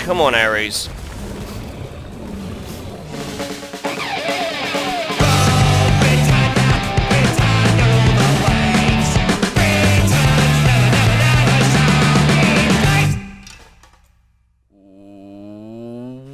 Come on, Ares.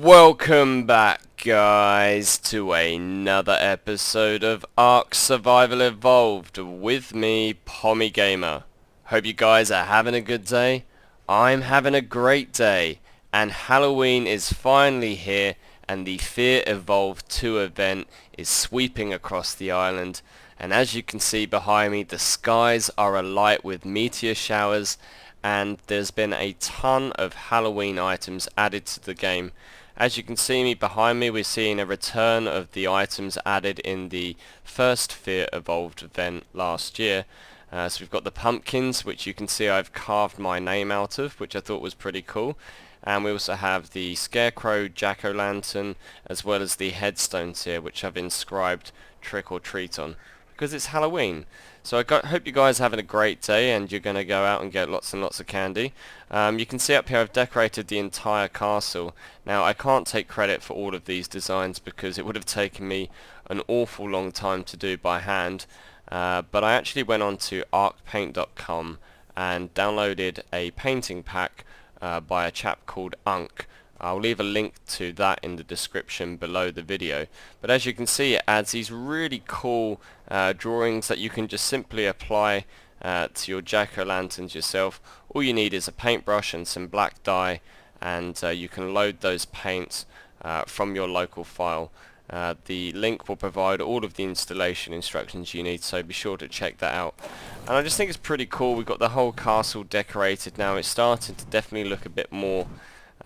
Welcome back, guys, to another episode of ARK Survival Evolved with me, Pommie Gamer. Hope you guys are having a good day. I'm having a great day, and Halloween is finally here, and the Fear Evolved 2 event is sweeping across the island. And as you can see behind me, the skies are alight with meteor showers, and there's been a ton of Halloween items added to the game. As you can see me behind me, we're seeing a return of the items added in the first Fear Evolved event last year. So we've got the pumpkins, which you can see I've carved my name out of, which I thought was pretty cool. And we also have the scarecrow, jack-o'-lantern, as well as the headstones here, which I've inscribed trick or treat on, because it's Halloween. So I hope you guys are having a great day, and you're going to go out and get lots and lots of candy. You can see up here I've decorated the entire castle. Now I can't take credit for all of these designs because it would have taken me an awful long time to do by hand. But I actually went on to arkpaint.com and downloaded a painting pack by a chap called Unk. I'll leave a link to that in the description below the video. But as you can see, it adds these really cool drawings that you can just simply apply to your jack-o'-lanterns yourself. All you need is a paintbrush and some black dye, and you can load those paints from your local file. The link will provide all of the installation instructions you need, so be sure to check that out. And I just think it's pretty cool. We've got the whole castle decorated now. It's starting to definitely look a bit more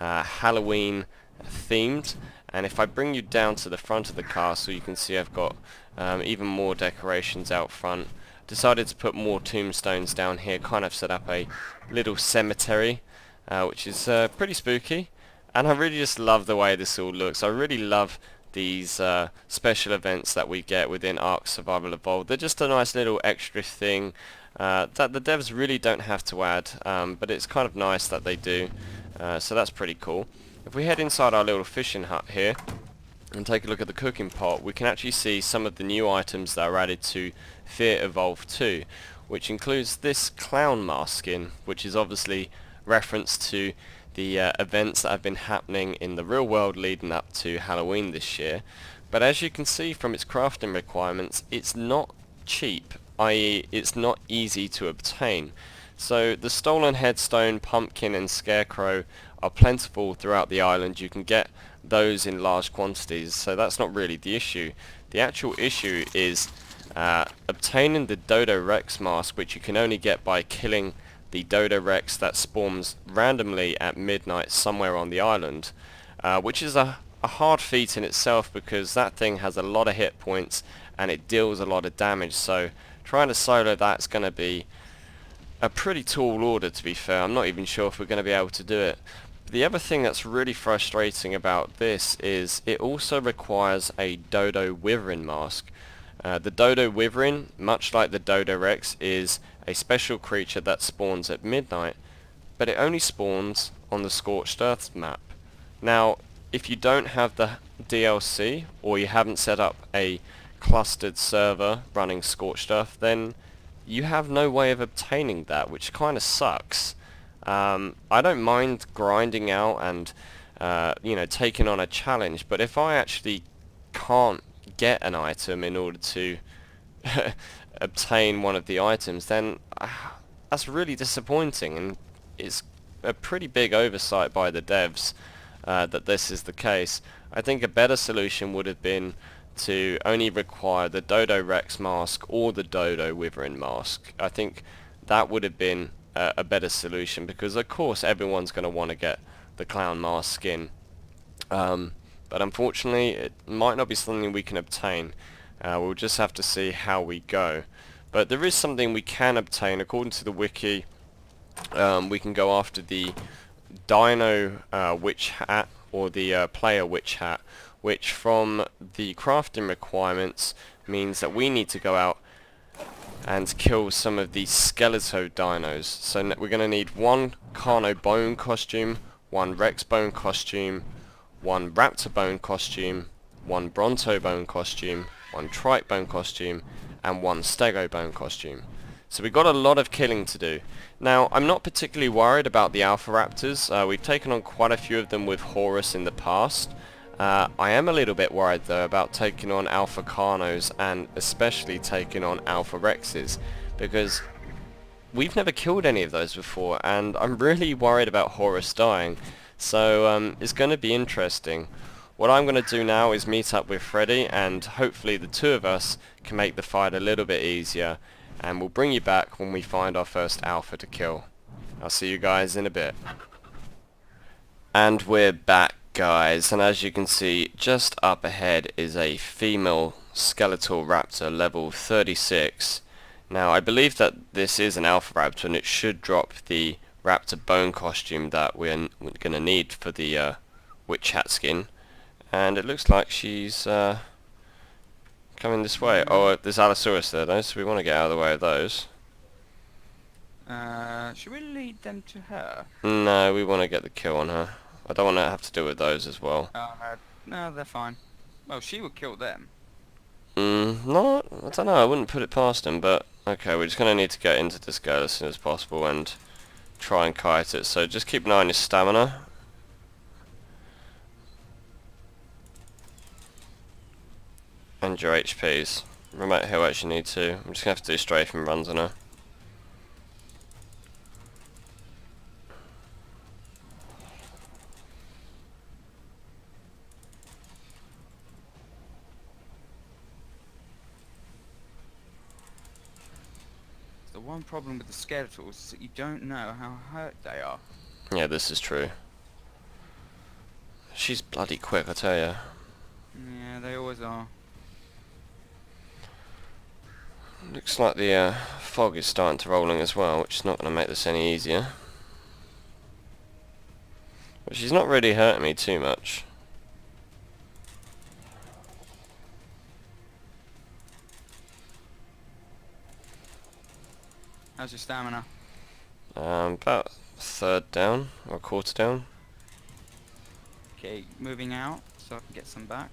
Halloween themed. And if I bring you down to the front of the castle, you can see I've got even more decorations out front. Decided to put more tombstones down here, kind of set up a little cemetery, which is pretty spooky. And I really just love the way this all looks. I really love these special events that we get within ARK Survival Evolved. They're just a nice little extra thing that the devs really don't have to add, but it's kind of nice that they do. So that's pretty cool. If we head inside our little fishing hut here and take a look at the cooking pot, we can actually see some of the new items that are added to Fear Evolved 2, which includes this clown mask skin, which is obviously reference to the events that have been happening in the real world leading up to Halloween this year. But as you can see from its crafting requirements, it's not cheap, i.e. it's not easy to obtain. So the stolen headstone, pumpkin and scarecrow are plentiful throughout the island. You can get those in large quantities, so that's not really the issue. The actual issue is obtaining the Dodo Rex mask, which you can only get by killing the Dodo Rex that spawns randomly at midnight somewhere on the island, which is a hard feat in itself because that thing has a lot of hit points and it deals a lot of damage, so trying to solo that's going to be a pretty tall order, to be fair. I'm not even sure if we're going to be able to do it. The other thing that's really frustrating about this is it also requires a Dodo Wyvern mask. The Dodo Wyvern, much like the Dodo Rex, is a special creature that spawns at midnight, but it only spawns on the Scorched Earth map. Now, if you don't have the DLC, or you haven't set up a clustered server running Scorched Earth, then you have no way of obtaining that, which kind of sucks. I don't mind grinding out and taking on a challenge, but if I actually can't get an item in order to obtain one of the items, then that's really disappointing, and it's a pretty big oversight by the devs that this is the case. I think a better solution would have been to only require the Dodo Rex mask or the Dodo Wyvern mask. I think that would have been a better solution, because of course everyone's going to want to get the clown mask skin, but unfortunately it might not be something we can obtain. We'll just have to see how we go. But there is something we can obtain according to the wiki. We can go after the Dino Witch Hat, or the Player Witch Hat, which from the crafting requirements means that we need to go out and kill some of these skeletal dinos. So we're going to need one Carno Bone costume, one Rex bone costume, one Raptor bone costume, one Bronto bone costume, one Trike bone costume, and one Stego bone costume. So we've got a lot of killing to do. Now, I'm not particularly worried about the Alpha Raptors. We've taken on quite a few of them with Horus in the past. I am a little bit worried though about taking on Alpha Carnos and especially taking on Alpha Rexes, because we've never killed any of those before and I'm really worried about Horus dying. So it's going to be interesting. What I'm going to do now is meet up with Freddy and hopefully the two of us can make the fight a little bit easier, and we'll bring you back when we find our first Alpha to kill. I'll see you guys in a bit. And we're back, guys, and as you can see just up ahead is a female skeletal raptor level 36. Now I believe that this is an Alpha Raptor and it should drop the Raptor bone costume that we're going to need for the witch hat skin, and it looks like she's coming this way. Oh, there's Allosaurus there though, so we want to get out of the way of those. Should we lead them to her? No, we want to get the kill on her. I don't want to have to deal with those as well. No, they're fine. Well, she would kill them. No, I don't know, I wouldn't put it past him, but okay, we're just going to need to get into this girl as soon as possible and try and kite it, so just keep an eye on your stamina. And your HPs. Remote heal as you need to. I'm just going to have to do strafing runs on her. The one problem with the skeletals is that you don't know how hurt they are. Yeah, this is true. She's bloody quick, I tell ya. Yeah, they always are. Looks like the fog is starting to roll in as well, which is not going to make this any easier. But she's not really hurting me too much. How's your stamina? About a third down, or a quarter down. Okay, moving out so I can get some back.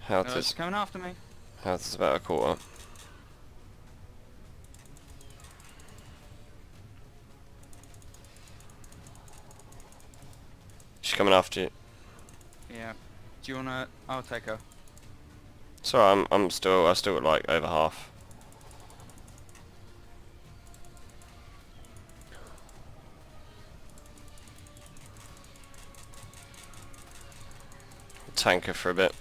Health It's is coming after me. about a quarter. She's coming after you. Yeah. Do you wanna? I'll take her. Sorry, I still got like over half. Tank her for a bit.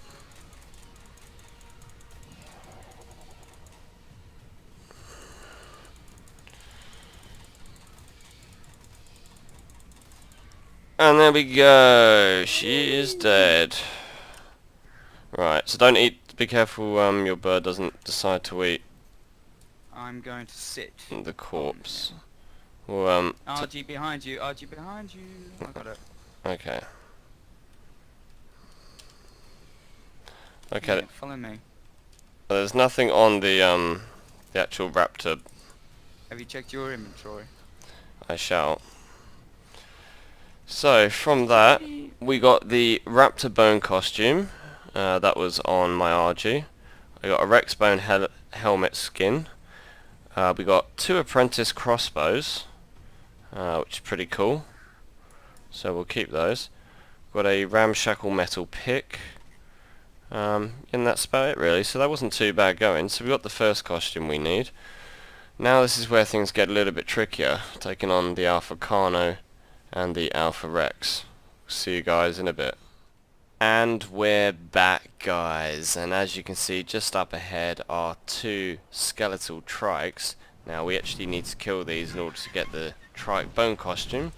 And there we go. She is dead. Right, so don't eat. Be careful your bird doesn't decide to eat I'm going to sit. the corpse. Well, RG behind you. RG behind you. I got it. okay. Okay. Yeah, follow me. There's nothing on the actual raptor. Have you checked your inventory? I shall. So from that, we got the raptor bone costume. That was on my RG. I got a Rex bone helmet skin. We got 2 apprentice crossbows, which is pretty cool. So we'll keep those. Got a ramshackle metal pick. And that's about it really. So that wasn't too bad going. So we got the first costume we need. Now this is where things get a little bit trickier, taking on the Alpha Carno and the Alpha Rex. See you guys in a bit. And we're back, guys, and as you can see just up ahead are 2 skeletal trikes. Now we actually need to kill these in order to get the trike bone costume,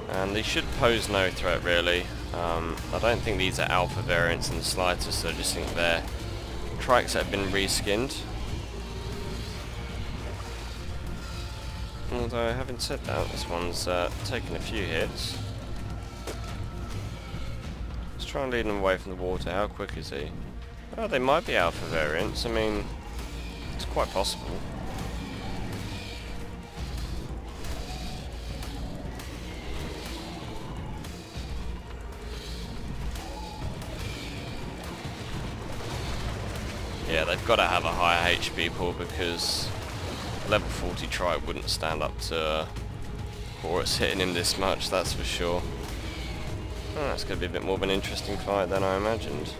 and they should pose no threat really. I don't think these are alpha variants in the slightest, so I just think they're trikes that have been reskinned. Although having said that, this one's taken a few hits. Try and lead him away from the water. How quick is he? Well, they might be alpha variants. I mean, it's quite possible. they've got to have a higher HP pool because level 40 tribe wouldn't stand up to Horus hitting him this much, that's for sure. Oh, that's going to be a bit more of an interesting fight than I imagined.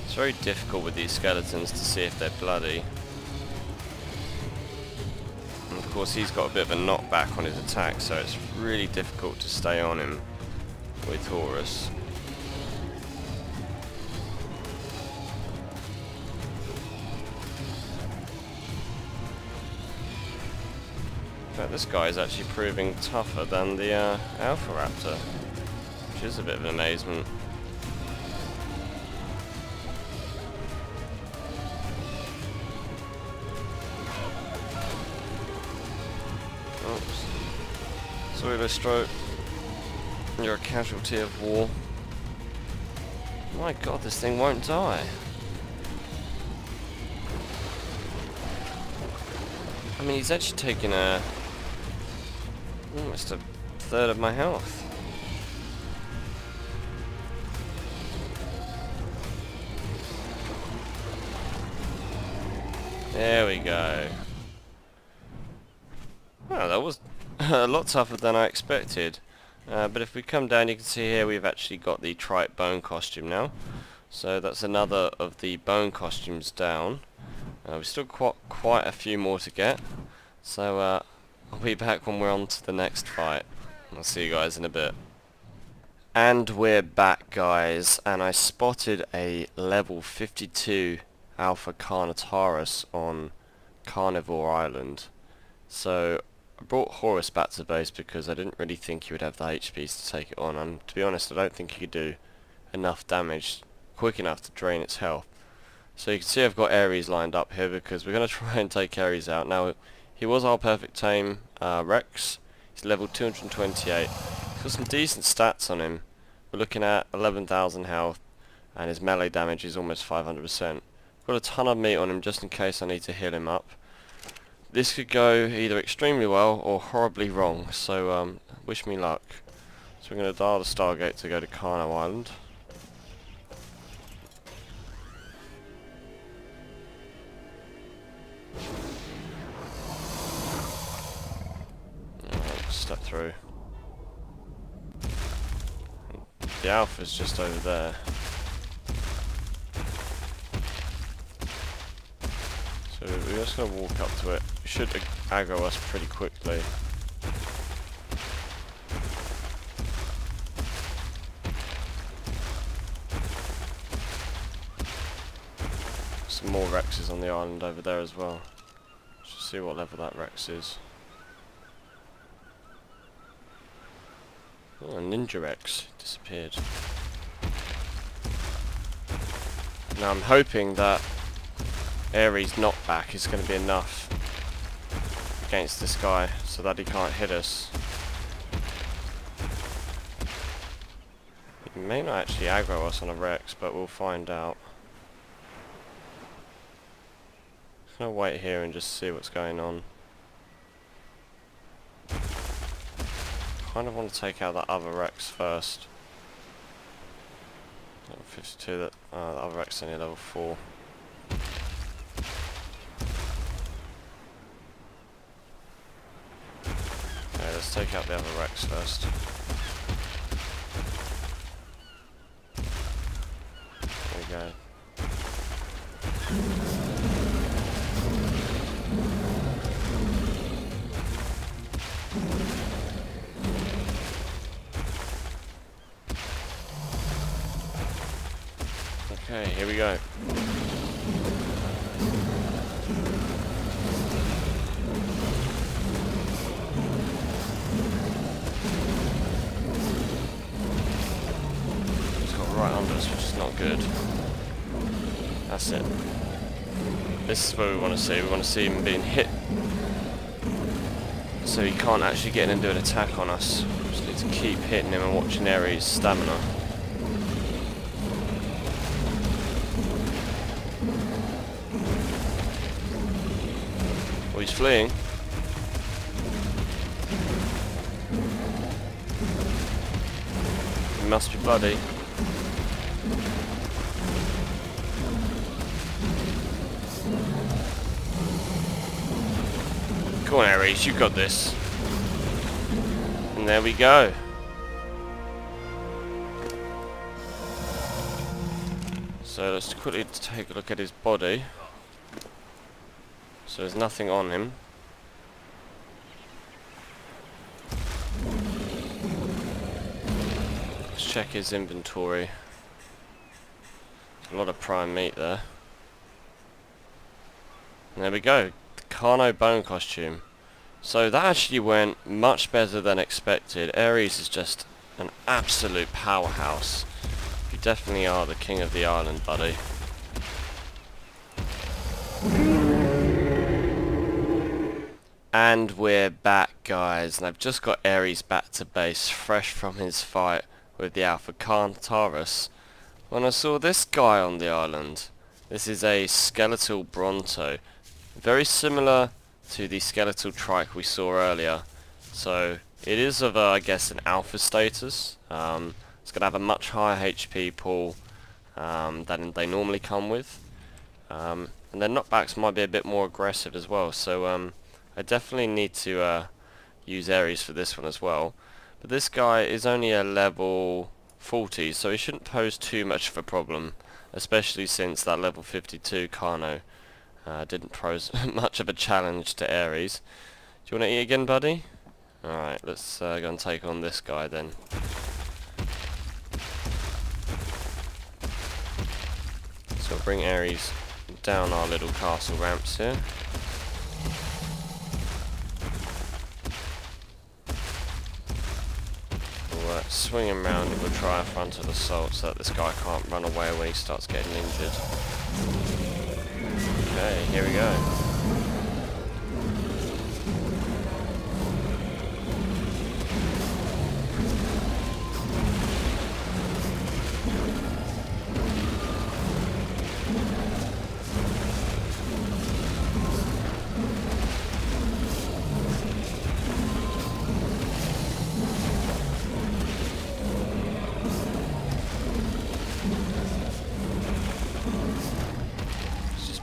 It's very difficult with these skeletons to see if they're bloody. And of course he's got a bit of a knockback on his attack, so it's really difficult to stay on him with Horus. But this guy is actually proving tougher than the Alpha Raptor, which is a bit of an amazement. Oops. Sorry, stroke. You're a casualty of war. My god, this thing won't die. I mean, he's actually taken almost a third of my health. There we go. Well, that was a lot tougher than I expected. But if we come down, you can see here we've actually got the Tripe bone costume now. So that's another of the bone costumes down. We've still got quite a few more to get. So I'll be back when we're on to the next fight. I'll see you guys in a bit. And we're back, guys. And I spotted a level 52 Alpha Carnotaurus on Carnivore Island. So I brought Horus back to base because I didn't really think he would have the HPs to take it on, and to be honest I don't think he could do enough damage quick enough to drain its health. So you can see I've got Ares lined up here because we're going to try and take Ares out. Now he was our perfect tame Rex. He's level 228. He's got some decent stats on him. We're looking at 11,000 health and his melee damage is almost 500%. Got a ton of meat on him just in case I need to heal him up. This could go either extremely well or horribly wrong, so wish me luck. So we're going to dial the Stargate to go to Carno Island. Step through. The Alpha's just over there. So we're just going to walk up to it. It should aggro us pretty quickly. Some more Rexes on the island over there as well. Let's see what level that Rex is. Oh, a Ninja Rex disappeared. Now I'm hoping that Ares knockback is going to be enough against this guy so that he can't hit us. He may not actually aggro us on a Rex, but we'll find out. I'm going to wait here and just see what's going on. Kind of want to take out that other Rex first. Level 52, the other Rex is only level 4. Okay, let's take out the other Rex first. There we go. Okay, here we go. It's got right under us, which is not good. That's it. This is what we want to see. We want to see him being hit, so he can't actually get in and do an attack on us. Just need to keep hitting him and watching Ares' stamina. he's fleeing. He must be bloody. Come on, Ares, you got this. And there we go. So let's quickly take a look at his body. So there's nothing on him. Let's check his inventory. A lot of prime meat there. And there we go. The Carno bone costume. So that actually went much better than expected. Ares is just an absolute powerhouse. You definitely are the king of the island, buddy. And we're back, guys, and I've just got Ares back to base, fresh from his fight with the Alpha Cantarus, when I saw this guy on the island. This is a skeletal Bronto, very similar to the skeletal trike we saw earlier. So it is of, I guess, an alpha status. It's going to have a much higher HP pool than they normally come with, and their knockbacks might be a bit more aggressive as well. So I definitely need to use Ares for this one as well. But this guy is only a level 40, so he shouldn't pose too much of a problem, especially since that level 52 Carno didn't pose much of a challenge to Ares. Do you want to eat again, buddy? Alright, let's go and take on this guy then. So we'll bring Ares down our little castle ramps here. We'll swing him round and we'll try a frontal assault so that this guy can't run away when he starts getting injured. Okay, here we go.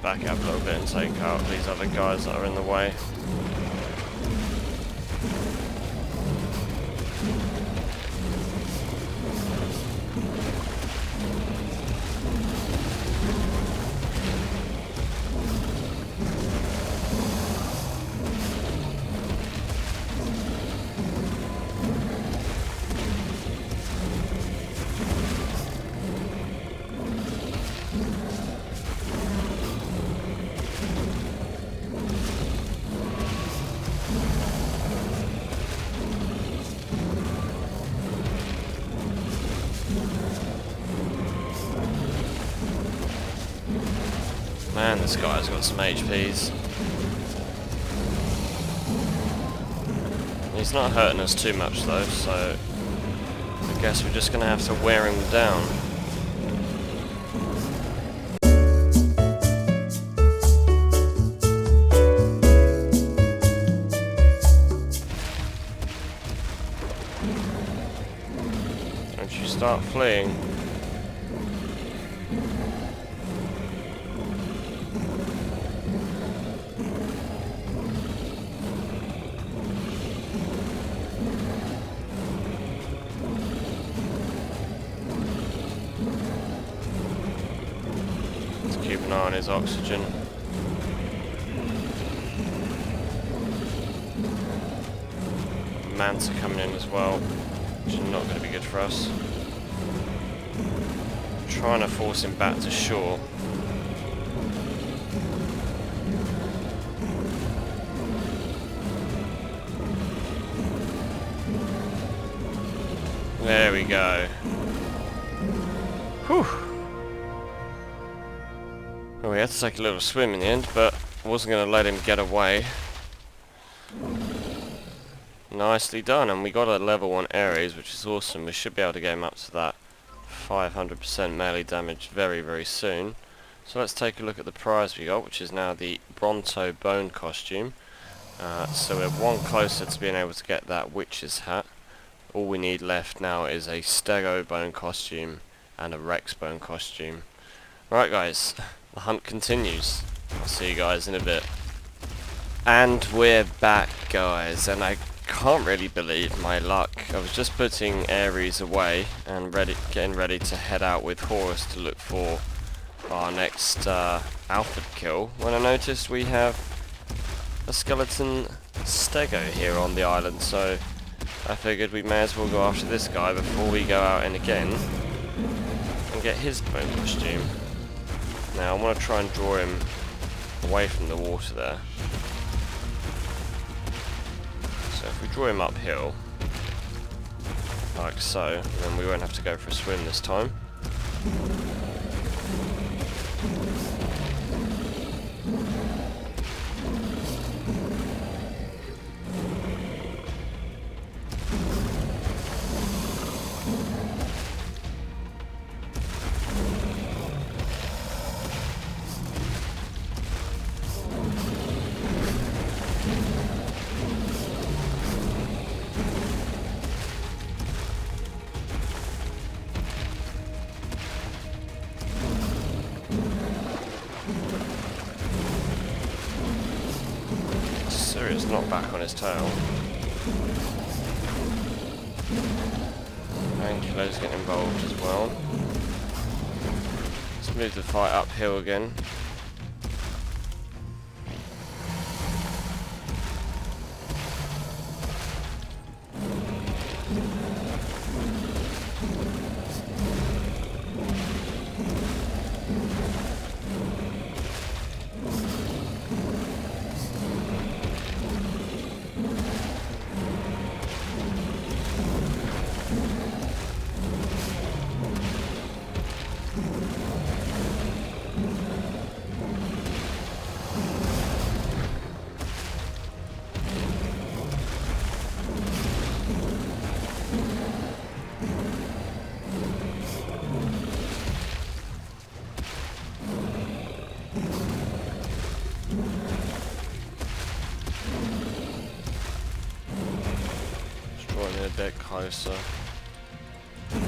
Back up a little bit and take out these other guys that are in the way. Man, this guy's got some HPs. He's not hurting us too much though, so I guess we're just gonna have to wear him down. Don't you start fleeing. Keep an eye on his oxygen. Manta coming in as well, which is not going to be good for us. Trying to force him back to shore. There we go. Whew. Well, we had to take a little swim in the end, but I wasn't going to let him get away. Nicely done, and we got a level 1 Ares, which is awesome. We should be able to get him up to that 500% melee damage very, very soon. So let's take a look at the prize we got, which is now the Bronto bone costume. So we're one closer to being able to get that witch's hat. All we need left now is a stego bone costume and a rex bone costume. Right guys, the hunt continues. I'll see you guys in a bit. And we're back guys, and I can't really believe my luck. I was just putting Ares away and getting ready to head out with Horus to look for our next alpha kill, when I noticed we have a skeleton stego here on the island, so I figured we may as well go after this guy before we go out and again and get his bone costume. Now I want to try and draw him away from the water there. So if we draw him uphill, like so, then we won't have to go for a swim this time. Serious knockback on his tail. Ankylo's getting involved as well. Let's move the fight uphill again. A bit closer. And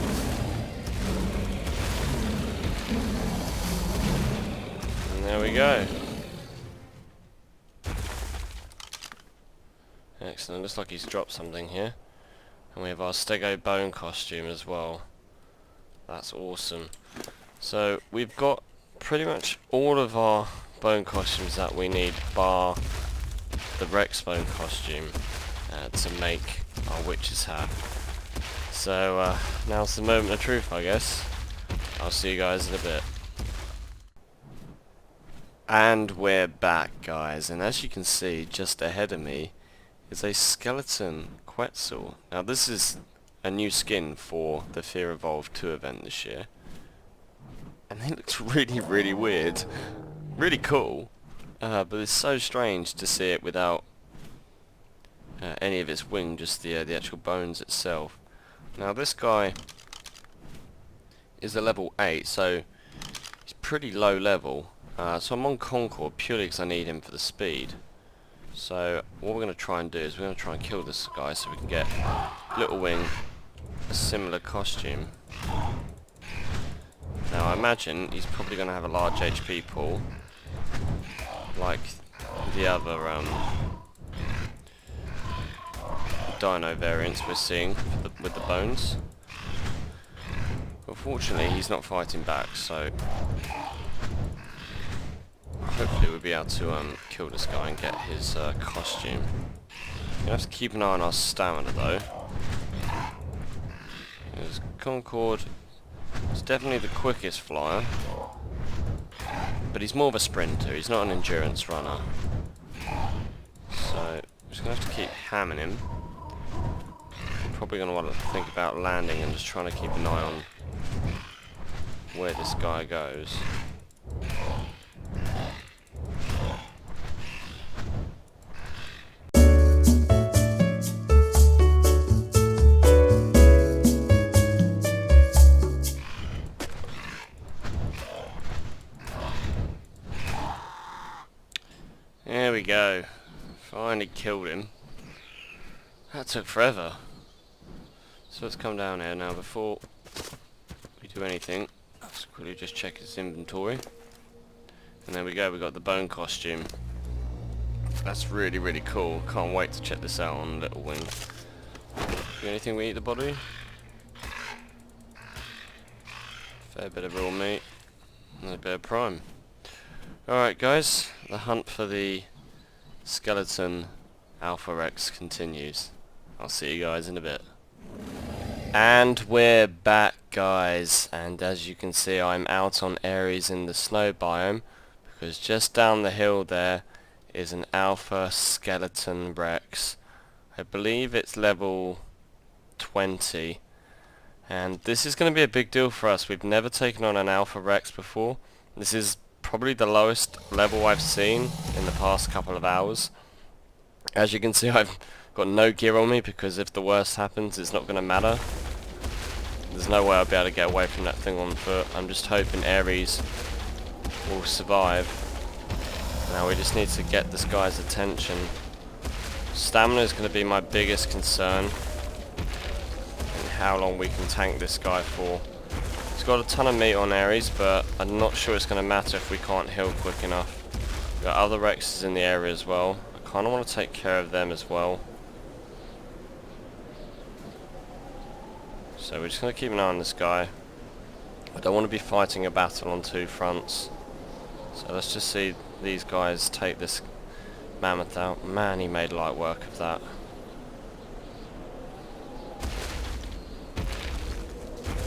there we go. Excellent, looks like he's dropped something here. And we have our stego bone costume as well. That's awesome. So we've got pretty much all of our bone costumes that we need, bar the rex bone costume to make our witch's hat. So now's the moment of truth, I guess. I'll see you guys in a bit. And we're back guys, and as you can see just ahead of me is a skeleton Quetzal. Now this is a new skin for the Fear Evolved 2 event this year, and it looks really weird, really cool, but it's so strange to see it without any of its wing, just the actual bones itself. Now this guy is a level 8, so he's pretty low level. So I'm on Concord purely because I need him for the speed. So what we're going to try and do is we're going to try and kill this guy so we can get Little Wing a similar costume. Now I imagine he's probably going to have a large HP pool like the other dino variants we're seeing with the bones. Unfortunately he's not fighting back, so hopefully we'll be able to kill this guy and get his costume. You have to keep an eye on our stamina though. Because Concord is definitely the quickest flyer, but he's more of a sprinter, he's not an endurance runner. So we're just going to have to keep hammering him. Probably going to want to think about landing and just trying to keep an eye on where this guy goes. There we go. Finally killed him. That took forever. So let's come down here now before we do anything. Let's quickly just check his inventory. And there we go, we got the bone costume. That's really, really cool. Can't wait to check this out on Little Wing. Anything we eat the body? Fair bit of raw meat. And a bit of prime. Alright guys, the hunt for the skeleton Alpha Rex continues. I'll see you guys in a bit. And we're back guys, and as you can see I'm out on Ares in the snow biome, because just down the hill there is an Alpha Skeleton Rex. I believe it's level 20, and this is going to be a big deal for us. We've never taken on an Alpha Rex before. This is probably the lowest level I've seen in the past couple of hours. As you can see I've got no gear on me, because if the worst happens it's not going to matter. There's no way I'll be able to get away from that thing on foot. I'm just hoping Ares will survive. Now we just need to get this guy's attention. Stamina is going to be my biggest concern, and how long we can tank this guy for. He's got a ton of meat on Ares, but I'm not sure it's going to matter if we can't heal quick enough. We've got other Rexes in the area as well. I kind of want to take care of them as well. So we're just going to keep an eye on this guy. I don't want to be fighting a battle on two fronts. So let's just see these guys take this mammoth out. Man, he made light work of that.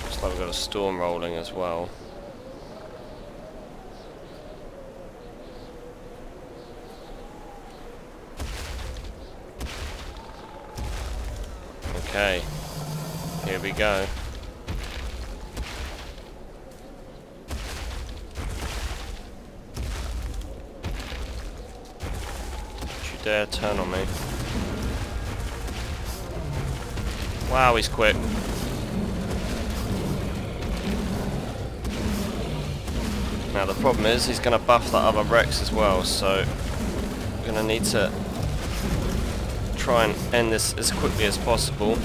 Looks like we've got a storm rolling as well. Okay, here we go. Don't you dare turn on me. Wow, he's quick. Now the problem is he's going to buff that other Rex as well, so we're going to need to try and end this as quickly as possible.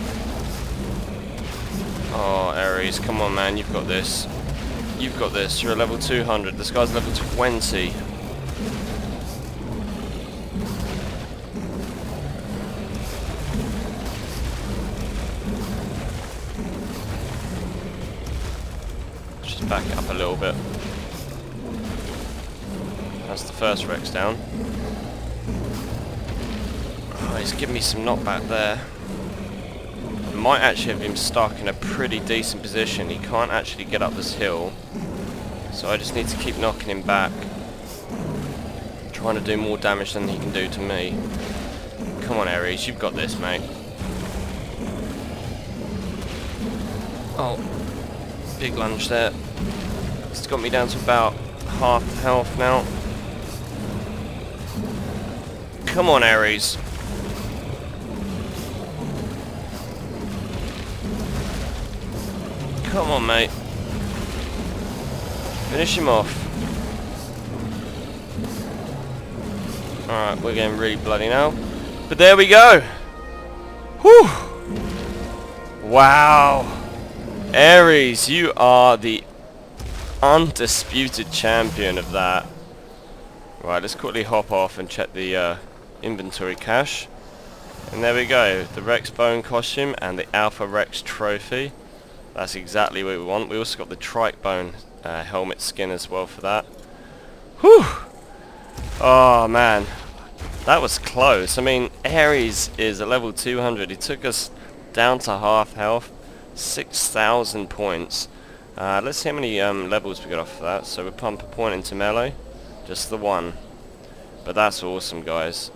Oh, Ares, come on man, you've got this. You've got this, you're a level 200, this guy's level 20. Just back it up a little bit. That's the first Rex down. Oh, he's giving me some knockback there. I might actually have him stuck in a pretty decent position. He can't actually get up this hill, so I just need to keep knocking him back, trying to do more damage than he can do to me. Come on Ares, you've got this mate. Oh, big lunge there. It's got me down to about half health now. Come on Ares. Come on mate. Finish him off. Alright, we're getting really bloody now. But there we go. Whew. Wow. Ares, you are the undisputed champion of that. Right, let's quickly hop off and check the inventory cache. And there we go. The Rex bone costume and the Alpha Rex trophy. That's exactly what we want. We also got the trike bone helmet skin as well for that. Whew! Oh man, that was close. I mean, Ares is at level 200. He took us down to half health, 6,000 points. Let's see how many levels we got off of that. So we pump a point into melee, just the one. But that's awesome, guys.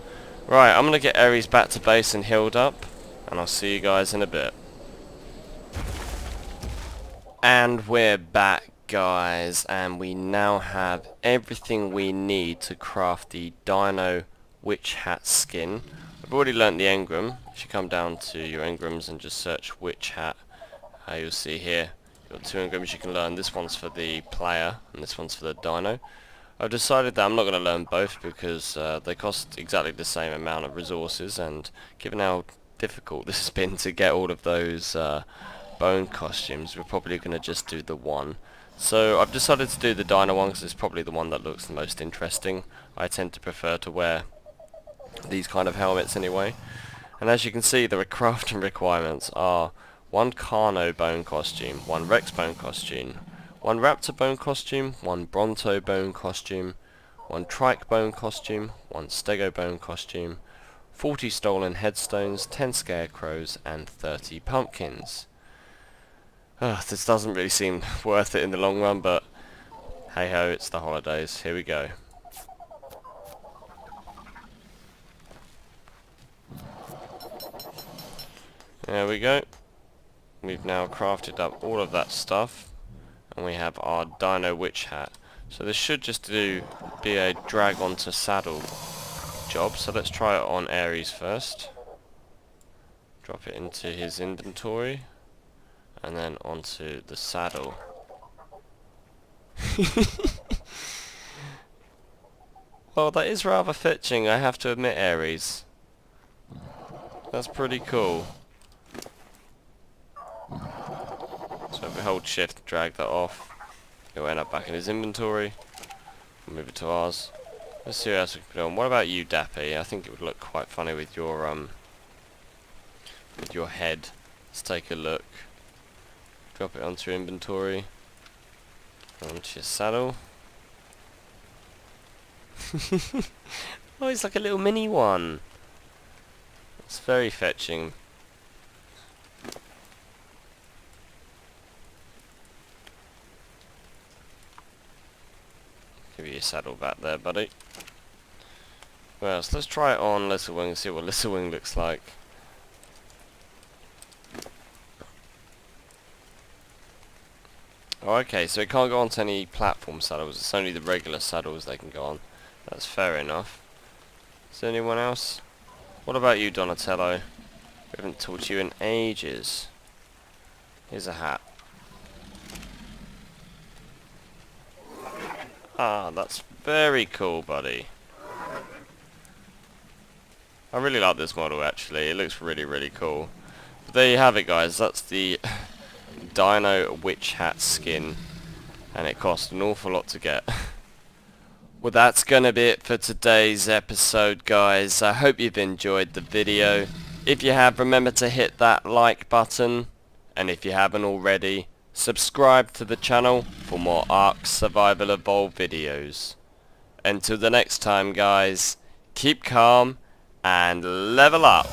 Right, I'm gonna get Ares back to base and healed up, and I'll see you guys in a bit. And we're back guys, and we now have everything we need to craft the Dino Witch Hat skin. I've already learnt the engram. If you come down to your engrams and just search Witch Hat, you'll see here you've got two engrams you can learn. This one's for the player and this one's for the Dino. I've decided that I'm not going to learn both because they cost exactly the same amount of resources, and given how difficult this has been to get all of those bone costumes, we're probably going to just do the one. So I've decided to do the dino one because it's probably the one that looks the most interesting. I tend to prefer to wear these kind of helmets anyway. And as you can see, the crafting requirements are one Carno bone costume, one Rex bone costume, one Raptor bone costume, one Bronto bone costume, one Trike bone costume, one Stego bone costume, 40 stolen headstones, 10 scarecrows, and 30 pumpkins. This doesn't really seem worth it in the long run, but hey ho, it's the holidays. Here we go. There we go. We've now crafted up all of that stuff, and we have our Dino Witch Hat. So this should just be a drag onto saddle job. So let's try it on Ares first. Drop it into his inventory, and then onto the saddle. Well, that is rather fetching, I have to admit, Ares. That's pretty cool. So if we hold shift, drag that off, it'll end up back in his inventory. We'll move it to ours. Let's see what else we can put on. What about you, Dappy? I think it would look quite funny with your head. Let's take a look. Drop it onto your inventory. Onto your saddle. Oh, it's like a little mini one. It's very fetching. Give you your saddle back there, buddy. Well, so let's try it on Little Wing and see what Little Wing looks like. Oh, okay, so it can't go onto any platform saddles. It's only the regular saddles they can go on. That's fair enough. Is there anyone else? What about you, Donatello? We haven't talked to you in ages. Here's a hat. Ah, that's very cool, buddy. I really like this model, actually. It looks really, really cool. But there you have it, guys. That's the Dino Witch Hat skin. And it cost an awful lot to get. Well, that's gonna be it for today's episode, guys. I hope you've enjoyed the video. If you have, remember to hit that like button. And if you haven't already, subscribe to the channel for more ARK Survival Evolved videos. Until the next time, guys, keep calm and level up.